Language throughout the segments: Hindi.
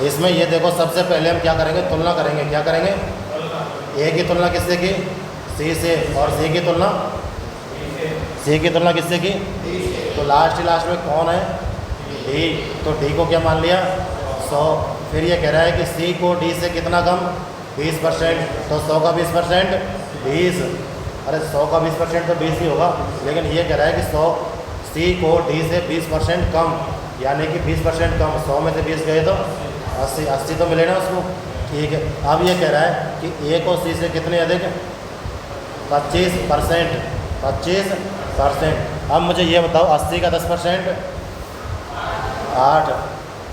इसमें ये देखो, सबसे पहले हम क्या करेंगे, तुलना करेंगे। क्या करेंगे? ए की तुलना किससे की? सी से। और सी की तुलना? सी की तुलना किससे की? तो लास्ट में कौन है? डी। तो डी को क्या मान लिया? 100। फिर ये कह रहा है कि सी को डी से कितना कम? 20%। तो 100 का 20% 20। अरे 100 का 20% तो 20 ही होगा, लेकिन ये कह रहा है कि 100 सी को डी से 20% कम, यानी कि 20% कम। 100 में से 20 गए तो 80 तो मिले ना उसको। ठीक है। अब ये कह रहा है कि ए को सी से कितने अधिक? 25%। 25%। अब मुझे ये बताओ, 80 का 10% 8।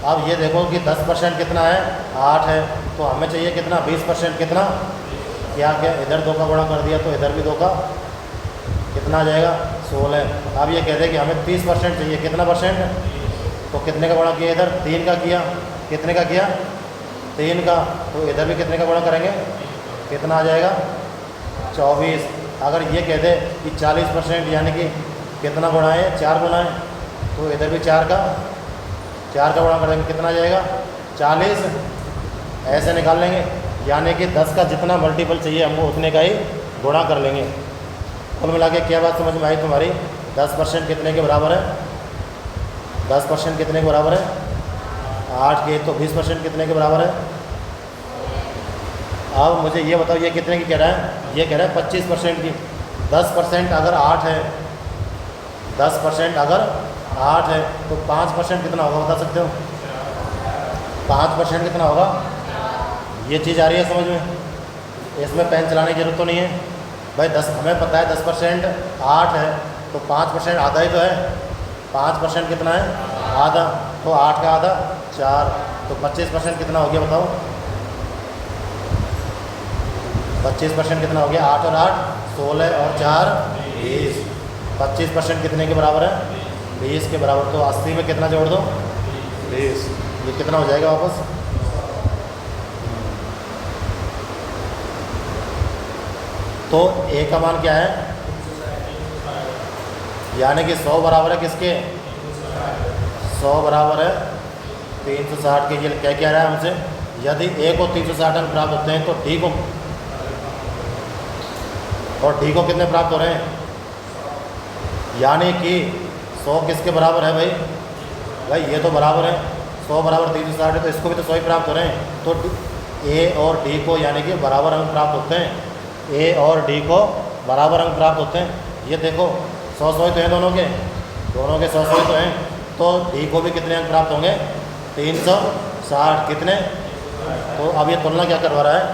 अब ये देखो कि 10% कितना है? 8 है। तो हमें चाहिए कितना? 20%। कितना? क्या क्या इधर 2 का गुणा कर दिया तो इधर भी 2 का कितना आ जाएगा? 16। अब ये कहते हैं कि हमें 30% चाहिए। कितना परसेंट? तो कितने का गुणा किया इधर? 3 का किया। कितने का किया? 3 का। तो इधर भी कितने का गुणा करेंगे? कितना आ जाएगा? 24। अगर ये कहते कि 40%, यानी कि कितना गुणा है? 4 गुणा है। तो इधर भी 4 का गुणा करेंगे। कितना आ जाएगा? 40। ऐसे निकाल लेंगे, यानी कि 10 का जितना मल्टीपल चाहिए हमको उतने का ही गुणा कर लेंगे। कुल मिला के क्या बात समझ में आई तुम्हारी? 10% कितने के बराबर है? 10% कितने के बराबर है? 8 के। तो 20% कितने के बराबर है? अब मुझे ये बताओ, ये कितने की कह रहा है? ये कह रहा है 25% की। 10% अगर 8 है, 10% अगर 8 है, तो 5% कितना होगा बता सकते हो? 5% कितना होगा? ये चीज़ आ रही है समझ में? इसमें पेन चलाने की जरूरत तो नहीं है भाई। 10 हमें पता है 10% 8 है, तो 5% आधा ही तो है। 5% कितना है? आधा। तो 8 का आधा 4। तो 25% कितना हो गया बताओ? 25% कितना हो गया? 8 और 8 16 और 4 20। 25% कितने के बराबर है? 20 के बराबर। तो 80 में कितना जोड़ दो? 20। ये कितना हो जाएगा वापस? तो ए का मान क्या है? यानी कि 100 बराबर है किसके? 100 बराबर है 360 के। ये क्या कह रहा है हमसे? यदि ए को 360 अंक प्राप्त होते हैं तो डी को, और डी को कितने प्राप्त हो रहे हैं? यानी कि 100 किसके बराबर है भाई? भाई ये तो बराबर है 100 बराबर 360 है, तो इसको भी तो 100 ही प्राप्त हो रहे हैं। तो ए और डी को यानी कि बराबर अंक प्राप्त होते हैं। ए और डी को बराबर अंक प्राप्त होते हैं। ये देखो 100 ही तो हैं दोनों के 100 ही तो हैं। तो डी को भी कितने अंक प्राप्त होंगे? 360। कितने? तो अब ये तुलना क्या करवा रहा है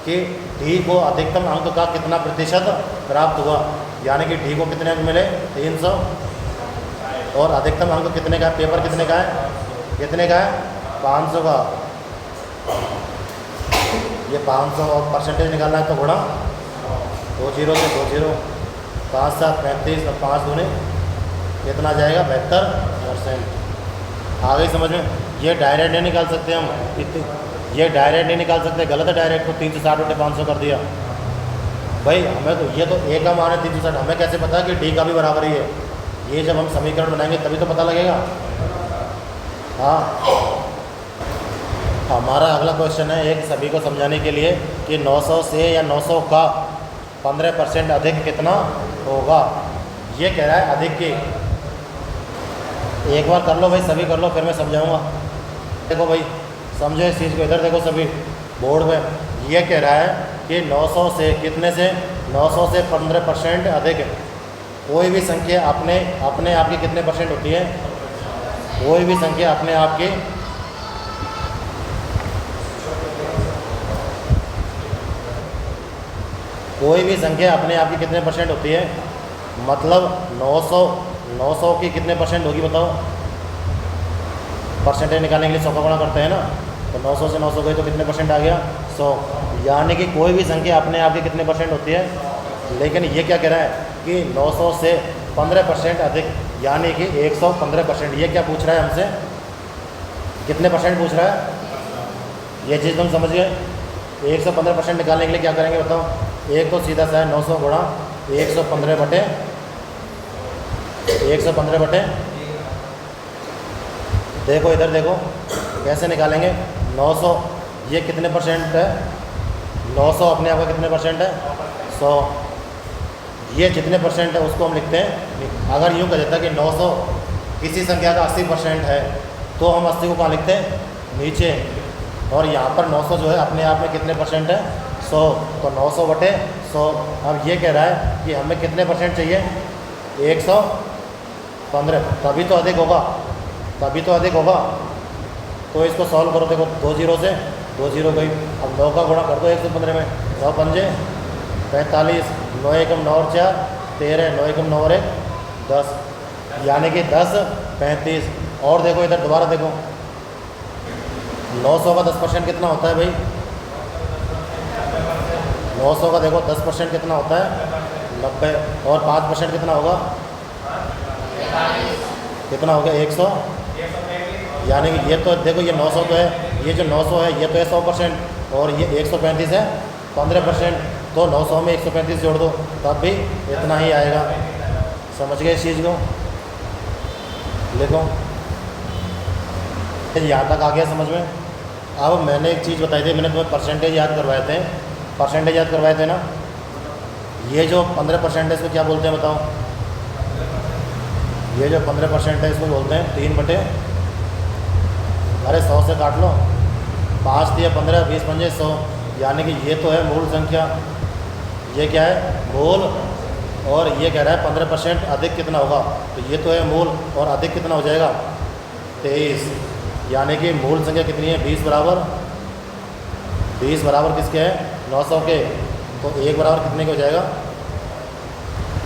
कि डी को अधिकतम अंक का कितना प्रतिशत प्राप्त हुआ, यानी कि डी को कितने अंक मिले? 300। और अधिकतम अंक कितने का है? पेपर कितने का है? कितने का है? 500 का। ये 500 और परसेंटेज निकालना है तो गुणा 2 0 से 2 0। 5 7 35 और 5 दूने कितना आ जाएगा? 72%। आ गई समझ में? ये डायरेक्ट नहीं निकाल सकते हम इतनी, ये डायरेक्ट नहीं निकाल सकते, गलत है। डायरेक्ट तो 360 बटे 500 कर दिया भाई। हमें तो ये तो ए का मान है 360, हमें कैसे पता कि डी का भी बराबर ही है? ये जब हम समीकरण बनाएंगे तभी तो पता लगेगा। हाँ, हमारा अगला क्वेश्चन है एक सभी को समझाने के लिए कि 900 से या 900 का 15% अधिक कितना होगा। ये कह रहा है अधिक की। एक बार कर लो भाई, सभी कर लो, फिर मैं समझाऊंगा। देखो भाई समझो इस चीज़ को, इधर देखो सभी बोर्ड में। ये कह रहा है कि 900 से कितने से? 900 से 15% अधिक। कोई भी संख्या अपने आप की कितने परसेंट होती है? कोई भी संख्या अपने आप की कितने परसेंट होती है? मतलब 900 की कितने परसेंट होगी बताओ? परसेंटेज निकालने के लिए 100 का गुणा करते हैं ना। तो 900 से 900 गई तो कितने परसेंट आ गया? 100। यानी कि कोई भी संख्या अपने आप की कितने परसेंट होती है? लेकिन ये क्या कह रहा है कि 900 से 15% अधिक, यानी कि 115%। ये क्या पूछ रहा है हमसे? कितने परसेंट पूछ रहा है? ये चीज़ तुम समझ गए। 115% निकालने के लिए क्या करेंगे बताओ? एक तो सीधा सा है 900 गुणा 115 बटे देखो इधर देखो कैसे निकालेंगे। 900 ये कितने परसेंट है? 900 अपने आप का कितने परसेंट है? 100। ये जितने परसेंट है उसको हम लिखते हैं। अगर यूँ कह देता कि 900 किसी संख्या का 80% है तो हम 80 को कहाँ लिखते हैं? नीचे। और यहाँ पर 900 जो है अपने आप में कितने परसेंट है? 100। तो 900 बटे 100। अब ये कह रहा है कि हमें कितने परसेंट चाहिए? 115। तभी तो अधिक होगा, तभी तो अधिक होगा। तो इसको सॉल्व करो। देखो 2 जीरो से 2 जीरो गई। अब 9 का गुणा कर दो 115 में। 9 पंजे 45, 9 एकम 9 और 4 13, 9 एकम 9 और 1 10, यानी कि 10 35। और देखो इधर दोबारा देखो 900 का 10% कितना होता है भाई? 900 का देखो 10% कितना होता है? 90। और 5% कितना होगा? कितना हो गया? 100। यानी कि ये तो देखो ये 900 तो है, ये जो 900 है ये तो है 100% और ये 135 है 15%। तो 900 में 135 जोड़ दो तब भी इतना ही आएगा। समझ गए इस चीज़ को? देखो यहाँ तक आ गया समझ में। अब मैंने एक चीज़ बताई थी, मैंने तुम्हें परसेंटेज याद करवाए थे। परसेंटेज याद करवाए थे ना? ये जो 15% है इसको क्या बोलते हैं बताओ? ये जो 15% है इसको बोलते हैं 3 बटे, अरे 100 से काट लो। 5 दिया 15, 20 पंजे 100। यानी कि ये तो है मूल संख्या, ये क्या है? मूल। और ये कह रहा है 15% अधिक कितना होगा? तो ये तो है मूल और अधिक कितना हो जाएगा? 23। यानी कि मूल संख्या कितनी है? 20 बराबर। 20 बराबर किसके है? 900 के। तो 1 बराबर कितने के हो जाएगा?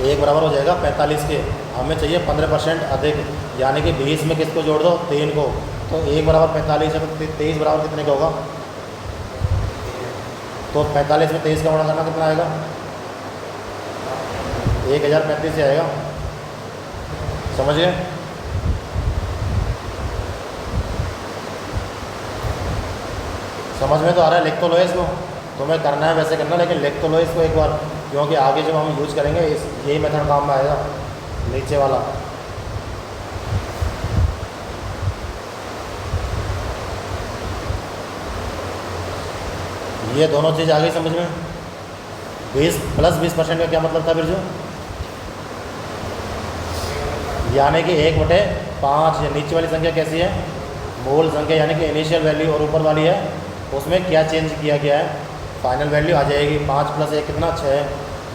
1 बराबर हो जाएगा 45 के। हमें चाहिए 15% अधिक, यानी कि 20 में किसको जोड़ दो? 3 को। तो 1 बराबर 45 है, तो 23 बराबर कितने का होगा? तो 45 में 23 का गुणा करना कितना आएगा? 1035 से आएगा। समझ गए? समझ में तो आ रहा है? लिख तो लो इसको। तुम्हें करना है वैसे करना, लेकिन लिख तो लो इसको एक बार, क्योंकि आगे जब हम यूज करेंगे यही मेथड काम में आएगा, नीचे वाला। ये दोनों चीज़ आ गई समझ में? 20 + 20% का क्या मतलब था बिरजू? यानी कि 1/5। ये नीचे वाली संख्या कैसी है? मूल संख्या, यानी कि इनिशियल वैल्यू। और ऊपर वाली है उसमें क्या चेंज किया गया है? फाइनल वैल्यू आ जाएगी। 5 + 1 कितना? 6।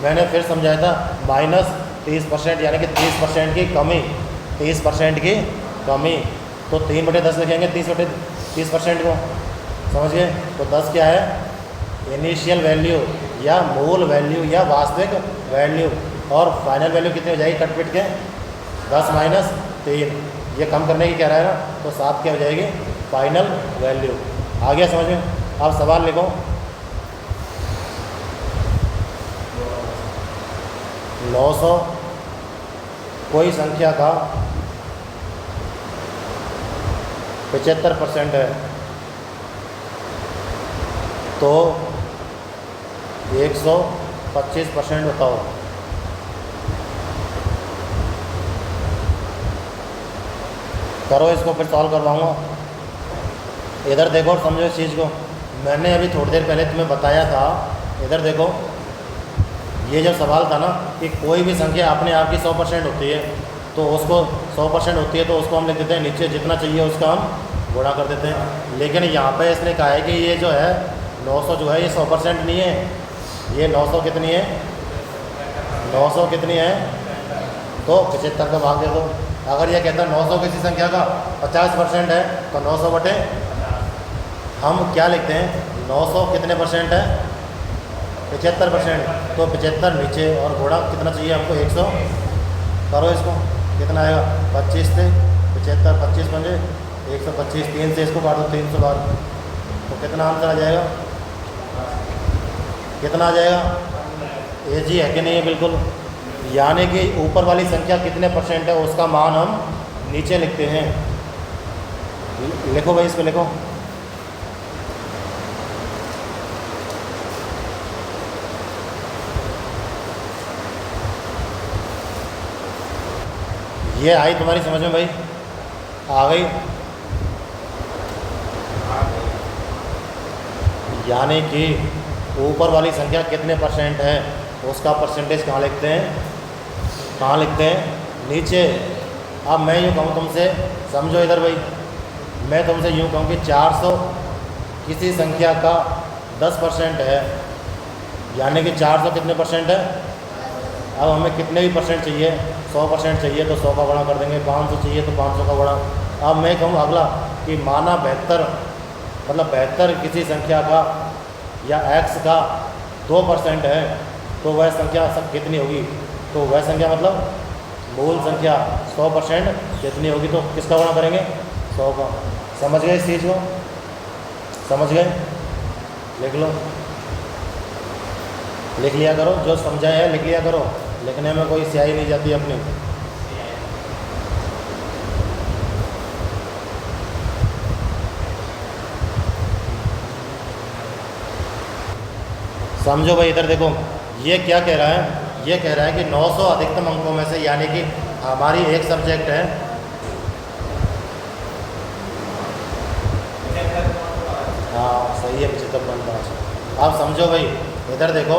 मैंने फिर समझाया था -30%, यानी कि 30% की कमी। 30% की कमी। तो 3/10 लिखेंगे 30% को। समझ गए? तो 10 क्या है? इनिशियल वैल्यू या मूल वैल्यू या वास्तविक वैल्यू। और फाइनल वैल्यू कितनी हो जाएगी? कट पिट के 10 - 3। ये कम करने की कह रहा है ना, तो 7 क्या हो जाएगी? Final value. आ गया समझ में? अब सवाल लिखो। 900 कोई संख्या का 75% है, तो 125% बताओ। करो इसको, फिर सॉल्व करवाऊँगा। इधर देखो और समझो इस चीज़ को। मैंने अभी थोड़ी देर पहले तुम्हें बताया था, इधर देखो, ये जब सवाल था ना कि कोई भी संख्या अपने आप की 100% होती है, तो उसको 100% होती है तो उसको हम लिख देते हैं नीचे जितना चाहिए उसका हम गुणा कर देते हैं। लेकिन यहाँ पे इसने कहा है कि ये जो है 900 जो है ये 100% नहीं है। ये 900 कितनी है? 900 कितनी है? तो 75 का भाग दे दो। अगर ये कहता है 900 किसी संख्या का 50% है, तो 900 बटे हम क्या लिखते हैं? 900 कितने परसेंट है? 75%। तो 75 नीचे और गुणा कितना चाहिए हमको? 100। करो इसको, कितना आएगा? 25 से 75, 25 पंजे 125। 3 से इसको काट दो 300 बार, तो कितना आंसर आ जाएगा? कितना आ जाएगा? ये जी है कि नहीं है? बिल्कुल। यानी कि ऊपर वाली संख्या कितने परसेंट है उसका मान हम नीचे लिखते हैं। लिखो भाई, इस पे लिखो। ये आई तुम्हारी समझ में भाई? आ गई? यानी कि ऊपर वाली संख्या कितने परसेंट है उसका परसेंटेज कहाँ लिखते हैं, कहाँ लिखते हैं, नीचे। अब मैं यूँ कहूँ तुमसे, समझो इधर भाई, मैं तुमसे यूँ कहूँ कि 400 किसी संख्या का 10% है, यानी कि 400 कितने परसेंट है। अब हमें कितने भी परसेंट चाहिए, 100% चाहिए तो 100 का गुणा कर देंगे, 500 चाहिए तो 500 का गुणा। अब मैं कहूँ अगला कि माना 72, मतलब 72 किसी संख्या का या x का 2% है, तो वह संख्या सब कितनी होगी, तो वह संख्या मतलब मूल संख्या 100% कितनी होगी, तो किसका गुणा करेंगे, 100 का। समझ गए इस चीज़ को, समझ गए, लिख लो, लिख लिया करो, जो समझाया है लिख लिया करो, लिखने में कोई स्याही नहीं जाती अपनी। समझो भाई, इधर देखो, ये क्या कह रहा है, ये कह रहा है कि 900 अधिकतम अंकों में से, यानी कि हमारी एक सब्जेक्ट है, हाँ सही है 75.5। अब समझो भाई, इधर देखो,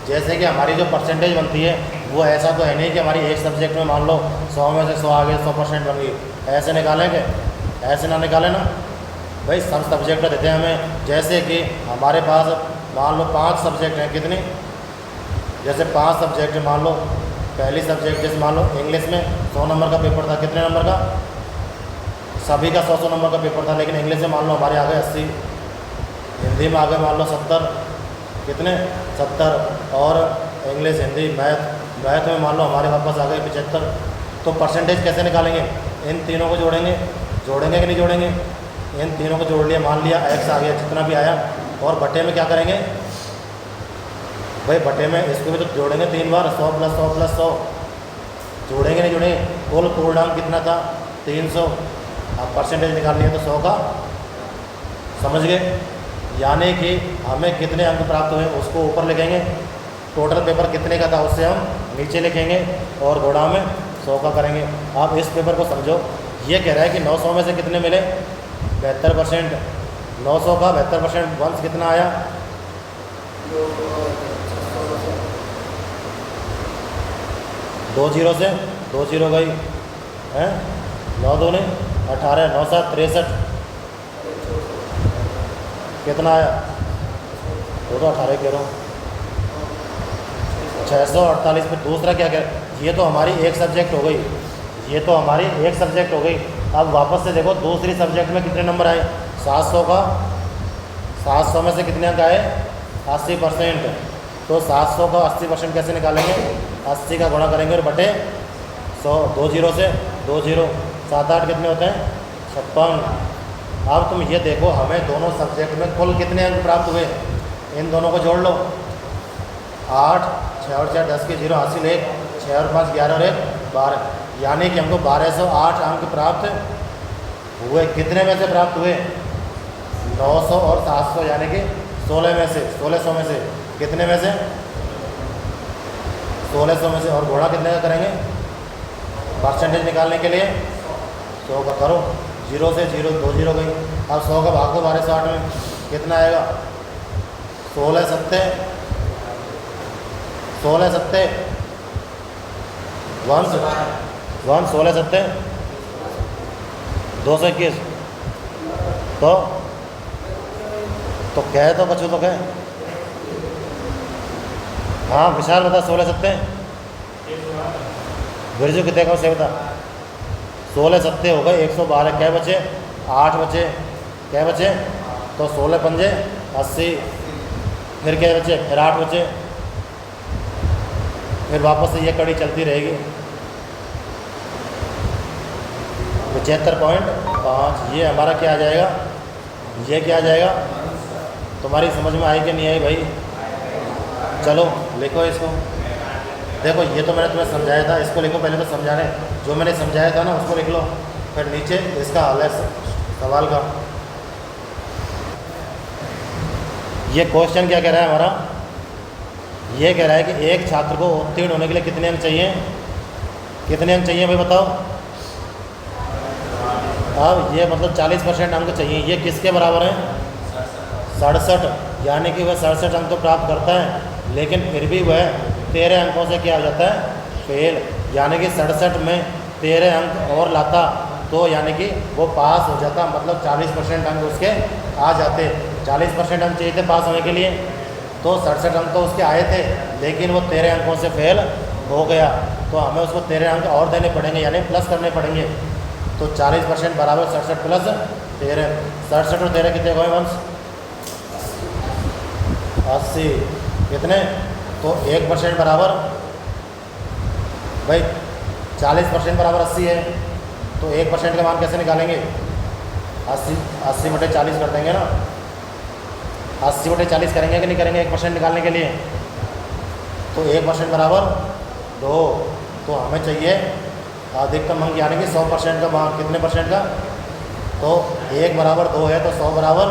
जैसे कि हमारी जो परसेंटेज बनती है वो ऐसा तो है नहीं कि हमारी एक सब्जेक्ट में मान लो 100 में से 100 आ गए, 100% बन गई, ऐसे निकालेंगे, ऐसे ना निकालें ना भाई। सब सब्जेक्ट देते हैं हमें, जैसे कि हमारे पास मान लो 5 सब्जेक्ट हैं, कितने, जैसे 5 सब्जेक्ट मान लो, पहली सब्जेक्ट जैसे मान लो इंग्लिश में 100 नंबर का पेपर था, कितने नंबर का, सभी का 100 नंबर का पेपर था, लेकिन इंग्लिश में मान लो हमारे आ गए 80, हिंदी में आ गए मान लो 70, कितने 70, और इंग्लिश हिंदी मैथ में मान लो हमारे वापस आ गए 75। तो परसेंटेज कैसे निकालेंगे, इन तीनों को जोड़ेंगे, जोड़ेंगे कि नहीं जोड़ेंगे, इन तीनों को जोड़ लिया, मान लिया x आ गया जितना भी आया, और बटे में क्या करेंगे भाई, बटे में इसको भी तो जोड़ेंगे 3 बार, 100 + 100 + 100, जोड़ेंगे नहीं जोड़ेंगे, कुल पूर्णांक कितना था 300, अब परसेंटेज निकालनी है तो 100 का, समझ गए। यानी कि हमें कितने अंक प्राप्त हुए उसको ऊपर लिखेंगे, टोटल पेपर कितने का था उससे हम नीचे लिखेंगे, और गुणा में 100 का करेंगे। आप इस पेपर को समझो, ये कह रहा है कि 900 में से कितने मिले, 72%, 900 का 72% वंश कितना आया, 2 जीरो से 2 जीरो गई हैं, 9 दूने 18, 9 7 63, कितना आया, वो तो 18 कह रहा हूँ, 648 पे। दूसरा क्या कह, ये तो हमारी एक सब्जेक्ट हो गई, ये तो हमारी एक सब्जेक्ट हो गई। अब वापस से देखो दूसरी सब्जेक्ट में कितने नंबर आए, 700 का, 700 में से कितने अंक आए, 80%। तो 700 का 80% कैसे निकालेंगे, 80 का गुणा करेंगे और बटे 100, 2 जीरो से 2 जीरो, 7 8 कितने होते हैं, 56। अब तुम ये देखो, हमें दोनों सब्जेक्ट में कुल कितने अंक प्राप्त हुए, इन दोनों को जोड़ लो, 8, 6 और 4 10 के 0 हासिल 1, 6 और 5 11 और 1 12, यानी कि हमको 1208 अंक प्राप्त हुए। कितने में से प्राप्त हुए, 900 और 700, यानी कि 16 में से, 1600 में से, कितने में से, 1600 में से। और गुणा कितने का करेंगे, परसेंटेज निकालने के लिए 100 का करो, 0 से 0 2 जीरो गई। अब 100 का भाग दो 1208 में, कितना आएगा, 16 सत्ते 16 सत्ते 1 16 सत्ते 221, तो कहे तो बच्चों तो कहे, हाँ विशाल बता, 16 सत्ते बिरजू कितने का से बता, 16 सत्ते हो गए 112, क्या बचे 8 बचे, क्या बचे, तो 16 पंजे 80, फिर क्या बचे, फिर 8 बचे, फिर वापस से ये कड़ी चलती रहेगी, 75.5। ये हमारा क्या आ जाएगा, ये क्या आ जाएगा, तुम्हारी समझ में आई कि नहीं आई भाई। चलो लिखो इसको, देखो ये तो मैंने तुम्हें समझाया था, इसको लिखो, पहले तो समझाने जो मैंने समझाया था ना उसको लिख लो, फिर नीचे इसका हल है सवाल का। ये क्वेश्चन क्या कह रहा है हमारा, ये कह रहा है कि एक छात्र को उत्तीर्ण होने के लिए कितने अंक चाहिए, कितने अंक चाहिए भाई बताओ। अब ये मतलब 40% अंक चाहिए, ये किसके बराबर है, 67। यानी कि वह 67 अंक तो प्राप्त करता है, लेकिन फिर भी वह 13 अंकों से क्या हो जाता है, फेल। यानी कि 67 में 13 अंक और लाता तो यानी कि वो पास हो जाता, मतलब 40% अंक उसके आ जाते। 40% अंक चाहिए थे पास होने के लिए, तो 67 अंक तो उसके आए थे, लेकिन वो 13 अंकों से फेल हो गया। तो हमें उसको 13 अंक और देने पड़ेंगे, यानी प्लस करने पड़ेंगे। तो 40% बराबर 67 प्लस 13। 67 और 13 कितने हुए वंश? 80। कितने? तो 1% बराबर भाई 40% बराबर 80 है, तो 1% का मान कैसे निकालेंगे? 80 बटे 40 कर देंगे ना। 80 बटे 40 करेंगे कि नहीं करेंगे 1% निकालने के लिए? तो 1% बराबर 2। तो हमें चाहिए अधिकतम अंक, यानी कि 100% का मान। कितने परसेंट का? तो 1 बराबर 2 है, तो 100 बराबर,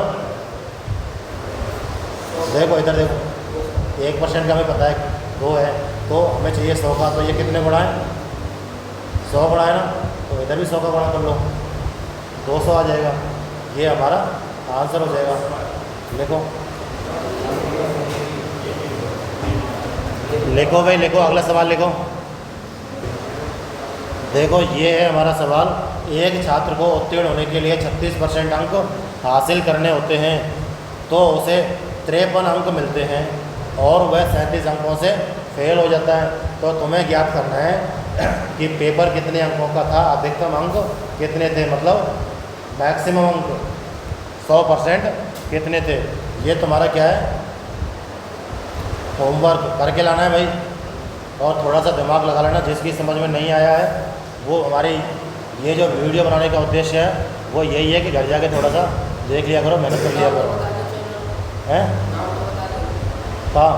देखो इधर देखो, 1% का हमें पता है 2 है, तो हमें चाहिए 100 का। तो ये कितने गुणा है? 100 गुणा है ना, तो इधर भी 100 का गुणा कर लो, 200 आ जाएगा। ये हमारा आंसर हो जाएगा। लिखो लिखो भाई लिखो, अगला सवाल लिखो। देखो ये है हमारा सवाल। एक छात्र को उत्तीर्ण होने के लिए 36% अंक हासिल करने होते हैं, तो उसे 53 अंक मिलते हैं और वह 37 अंकों से फेल हो जाता है। तो तुम्हें ज्ञात करना है कि पेपर कितने अंकों का था, अधिकतम अंक कितने थे, मतलब मैक्सिमम अंक 100% कितने थे। ये तुम्हारा क्या है, होमवर्क करके लाना है भाई, और थोड़ा सा दिमाग लगा लेना। जिसकी समझ में नहीं आया है वो, हमारी ये जो वीडियो बनाने का उद्देश्य है वो यही है कि घर जाके थोड़ा सा देख लिया करो, मेहनत कर लिया करो। हैं? हाँ